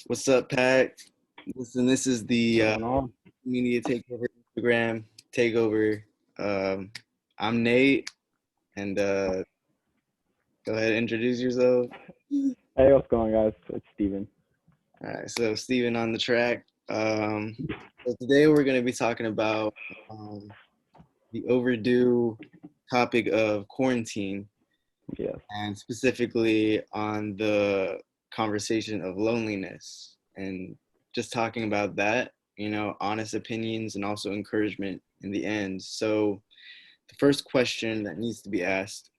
What's up, Pat? Listen, this is the What's going on? Media Takeover Instagram Takeover. Um, I'm Nate, and go ahead and introduce yourself. Hey, what's going on, guys? It's Steven. All right, so Steven on the track. So today we're going to be talking about um, the overdue topic of quarantine, Yes. and specifically on the conversation of loneliness, and just talking about that, honest opinions and also encouragement in the end. So the first question that needs to be asked,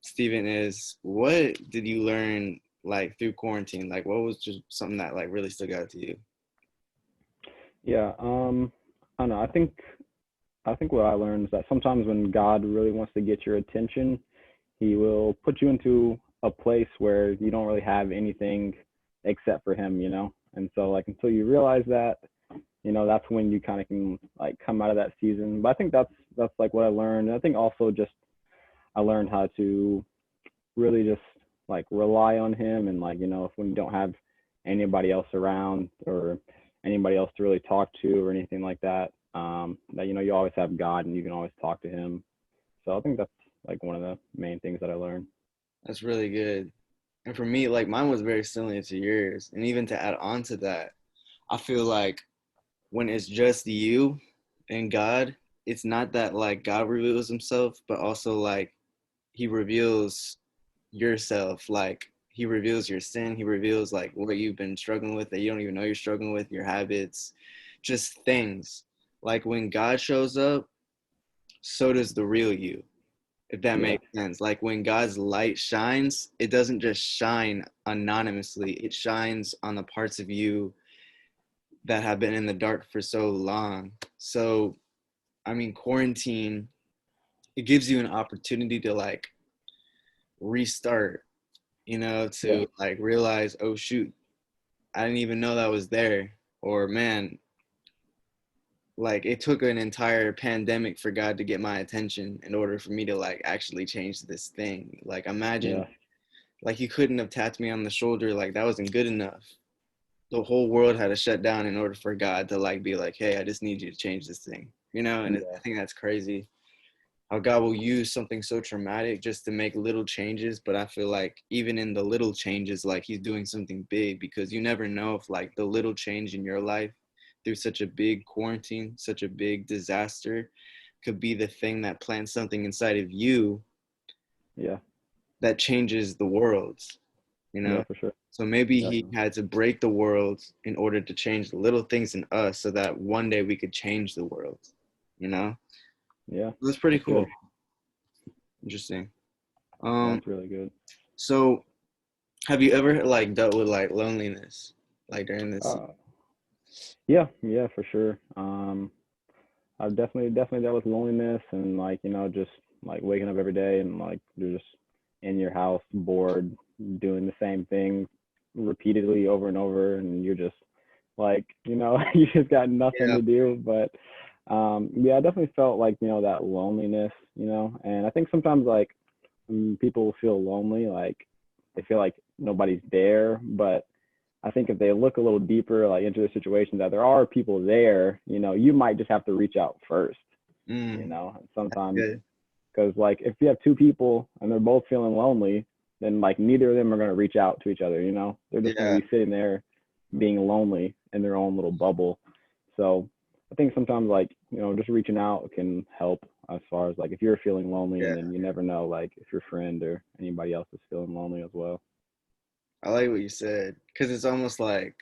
Stephen, is what did you learn like through quarantine? Like, what was just something that like really stuck out to you? Yeah. I don't know. I think what I learned is that sometimes when God really wants to get your attention, He will put you into a place where you don't really have anything except for Him. And so like until you realize that, that's when you kind of can like come out of that season. But I think that's like what I learned. And I think also just I learned how to really just like rely on him, and like if when you don't have anybody else around or anybody else to really talk to or anything like that, that you always have God and you can always talk to him. So I think that's like one of the main things that I learned. That's really good. And for me, like mine was very similar to yours. And even to add on to that, I feel like when it's just you and God, it's not that like God reveals himself, but also like he reveals yourself. Like he reveals your sin, he reveals like what you've been struggling with that you don't even know you're struggling with, your habits, just things. Like when God shows up, so does the real you, if that Yeah. makes sense. Like when God's light shines, it doesn't just shine anonymously, it shines on the parts of you that have been in the dark for so long. So, I mean, quarantine, it gives you an opportunity to like restart, Yeah. to like realize, oh shoot, I didn't even know that was there. Or man, like it took an entire pandemic for God to get my attention in order for me to like actually change this thing. Like imagine Yeah. like he couldn't have tapped me on the shoulder, like that wasn't good enough. The whole world had to shut down in order for God to like be like, hey, I just need you to change this thing, and I Yeah. think that's crazy how God will use something so traumatic just to make little changes. But I feel like even in the little changes, like he's doing something big, because you never know if like the little change in your life through such a big quarantine, such a big disaster, could be the thing that plants something inside of you Yeah. that changes the world, you know? Yeah, for sure. So maybe he Definitely. had to break the world in order to change the little things in us so that one day we could change the world, you know? Yeah. That's pretty That's cool. good. Interesting. Yeah, Um, that's really good. so have you ever like dealt with like loneliness like during this? uh yeah, yeah, for sure. I've definitely dealt with loneliness and like, just like waking up every day and like you're just in your house bored doing the same thing repeatedly over and over, and you're just like, you just got nothing Yeah, to do. But yeah, I definitely felt like, that loneliness, and I think sometimes like people feel lonely, like they feel like nobody's there. But I think if they look a little deeper, like into the situation, that there are people there, you might just have to reach out first, mm, and sometimes, good. because like if you have two people and they're both feeling lonely, then like neither of them are going to reach out to each other. They're just going Yeah, to be sitting there being lonely in their own little bubble. So I think sometimes like, just reaching out can help, as far as like if you're feeling lonely, yeah. and then you never know like if your friend or anybody else is feeling lonely as well. I like what you said because it's almost like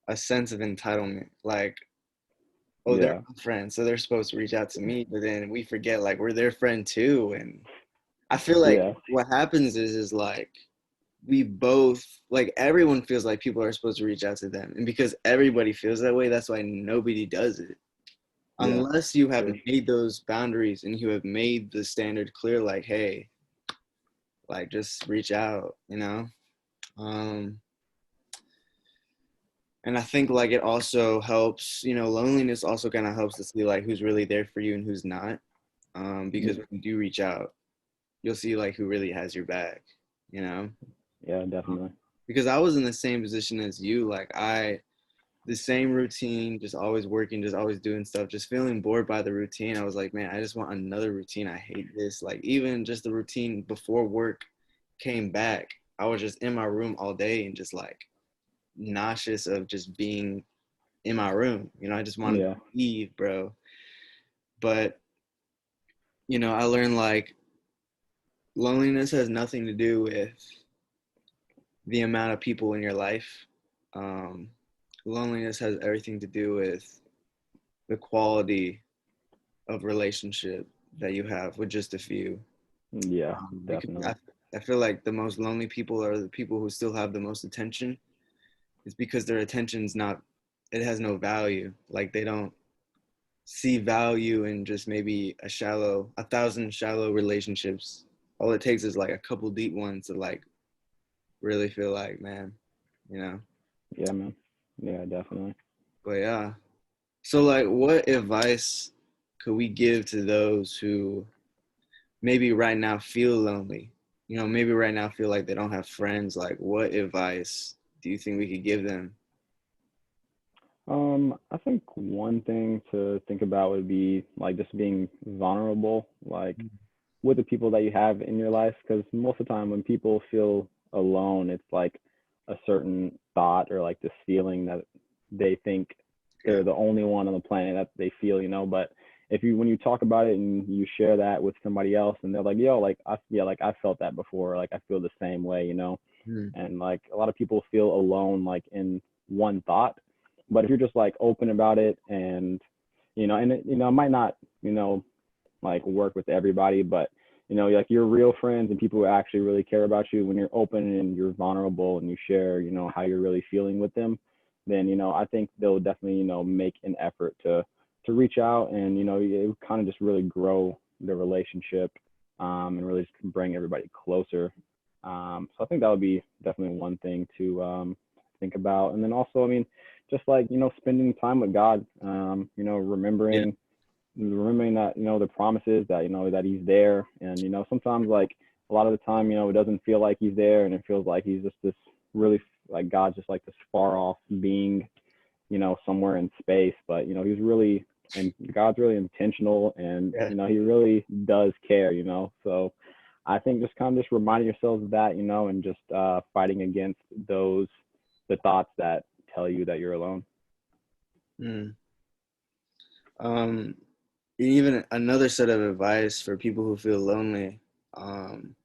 a sense of entitlement. Like, oh, they're Yeah. my friend, so they're supposed to reach out to me, but then we forget like we're their friend too. And I feel like Yeah. what happens is like we both, like everyone feels like people are supposed to reach out to them, and because everybody feels that way, that's why nobody does it Yeah. unless you For have sure. made those boundaries and you have made the standard clear, like, hey, like just reach out. um and I think like it also helps, loneliness also kind of helps to see like who's really there for you and who's not, because when you do reach out, you'll see like who really has your back you know Yeah, definitely. because I was in the same position as you. Like the same routine, just always working, just always doing stuff, just feeling bored by the routine. I was like, man, I just want another routine. I hate this. Like even just the routine before work came back, I was just in my room all day and just like nauseous of just being in my room. I just wanted to Yeah. leave, bro. But I learned like loneliness has nothing to do with the amount of people in your life. Um, Loneliness has everything to do with the quality of relationship that you have with just a few. Yeah, Because definitely. I feel like the most lonely people are the people who still have the most attention. It's because their attention's not, it has no value. Like they don't see value in just maybe a thousand shallow relationships. All it takes is like a couple deep ones to like really feel like, man, you know. Yeah, man. Yeah, definitely. But yeah. So like what advice could we give to those who maybe right now feel lonely? Maybe right now feel like they don't have friends. Like what advice do you think we could give them? I think one thing to think about would be like just being vulnerable, like with the people that you have in your life, because most of the time when people feel alone, it's like a certain thought or like this feeling that they think Yeah. they're the only one on the planet that they feel, But if you when you talk about it and you share that with somebody else, and they're like, "Yo, like like I felt that before, like I feel the same way." Mm. And like a lot of people feel alone like in one thought, but if you're just like open about it, and it might not you know like work with everybody, but like your real friends and people who actually really care about you, when you're open and you're vulnerable and you share how you're really feeling with them, then I think they'll definitely make an effort to reach out, and it kind of just really grow the relationship, and really just bring everybody closer. So I think that would be definitely one thing to think about. And then also, I mean, just like spending time with God, Yeah. remembering that the promises that that He's there, and sometimes like a lot of the time it doesn't feel like He's there, and it feels like He's just this really like God's just like this far off being, somewhere in space, but He's really, and God's really intentional, and Yeah. He really does care, so I think just kind of just reminding yourselves of that, and just fighting against the thoughts that tell you that you're alone. Mm. Um, Even another set of advice for people who feel lonely. Um,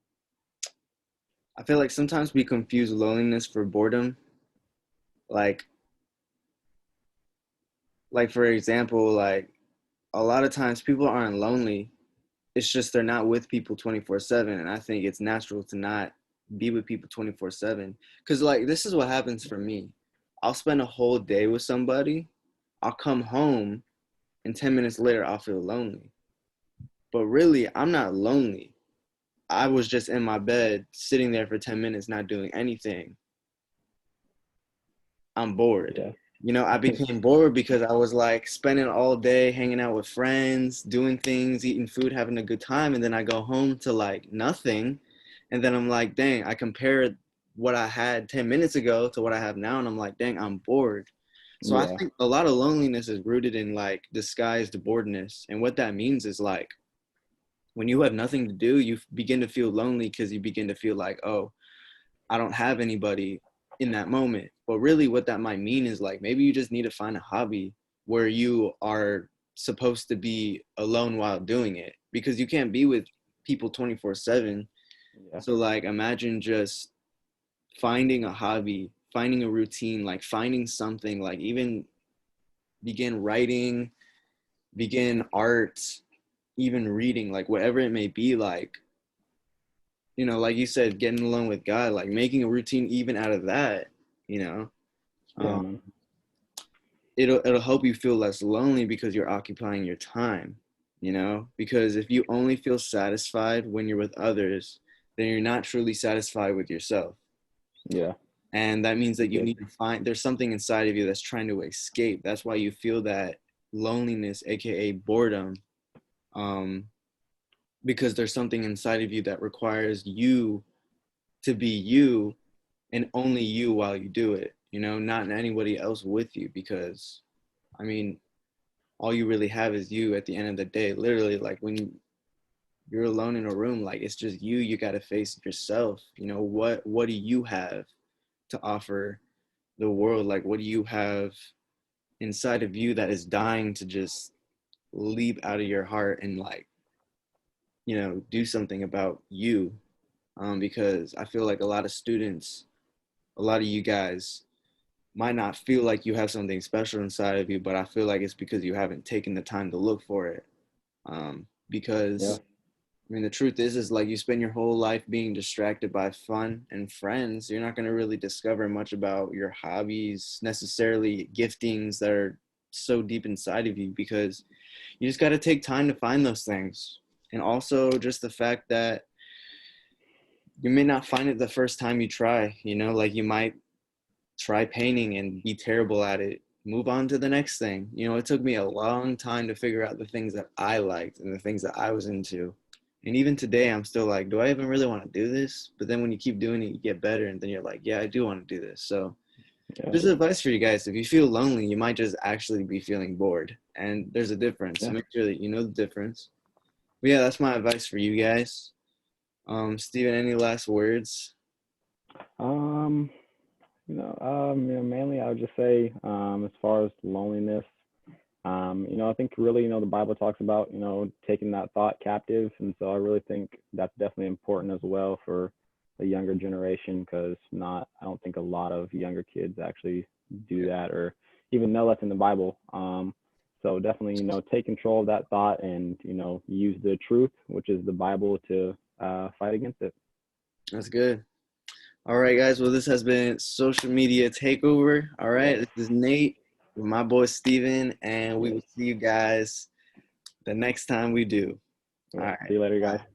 I feel like sometimes we confuse loneliness for boredom. Like, like for example, like a lot of times people aren't lonely. It's just they're not with people 24/7, and I think it's natural to not be with people 24/7. Cause like this is what happens for me. I'll spend a whole day with somebody. I'll come home, and 10 minutes later I'll feel lonely. But really, I'm not lonely. I was just in my bed sitting there for 10 minutes not doing anything. I'm bored. Yeah. I became bored because I was like spending all day hanging out with friends, doing things, eating food, having a good time. And then I go home to like nothing. And then I'm like, dang, I compare what I had 10 minutes ago to what I have now. And I'm like, dang, I'm bored. So I Yeah. think a lot of loneliness is rooted in like disguised boredness. And what that means is like when you have nothing to do, you begin to feel lonely because you begin to feel like, oh, I don't have anybody in that moment. But really, what that might mean is like maybe you just need to find a hobby where you are supposed to be alone while doing it because you can't be with people 24/7. Yeah. So, like, imagine just finding a hobby, finding a routine, like finding something, like even begin writing, begin art, even reading, like whatever it may be, like like you said, getting alone with God, like making a routine even out of that, you know, Yeah, um, man. it'll help you feel less lonely because you're occupying your time, because if you only feel satisfied when you're with others, then you're not truly satisfied with yourself. Yeah. And that means that you Good. need to find there's something inside of you that's trying to escape. That's why you feel that loneliness, aka boredom, um, because there's something inside of you that requires you to be you and only you while you do it, you know, not anybody else with you, because I mean, all you really have is you at the end of the day. Literally, like when you're alone in a room, like it's just you got to face yourself. You know, what do you have to offer the world? Like what do you have inside of you that is dying to just leap out of your heart and like, you know, do something about you? Because I feel like a lot of students, a lot of you guys might not feel like you have something special inside of you, but I feel like it's because you haven't taken the time to look for it. Yeah. Because I mean, the truth is like you spend your whole life being distracted by fun and friends. You're not going to really discover much about your hobbies, necessarily giftings that are so deep inside of you, because you just got to take time to find those things. And also just the fact that you may not find it the first time you try, you know, like you might try painting and be terrible at it. Move on to the next thing. You know, it took me a long time to figure out the things that I liked and the things that I was into. And even today, I'm still like, do I even really want to do this? But then when you keep doing it, you get better. And then you're like, yeah, I do want to do this. So, Yeah. just advice for you guys. If you feel lonely, you might just actually be feeling bored. And there's a difference. So Yeah. make sure that you know the difference. But yeah, that's my advice for you guys. Steven, any last words? Um, mainly I would just say, as far as loneliness, I think really, the Bible talks about, taking that thought captive. And so I really think that's definitely important as well for the younger generation, because I don't think a lot of younger kids actually do Yeah, that or even know that's in the Bible. So definitely, take control of that thought and, use the truth, which is the Bible, to fight against it. that's good. All right, guys. Well, this has been Social Media Takeover. All right, Yes. this is Nate with my boy Steven, and we Yes. will see you guys the next time we do. All Yeah. right. See you later, guys. Bye.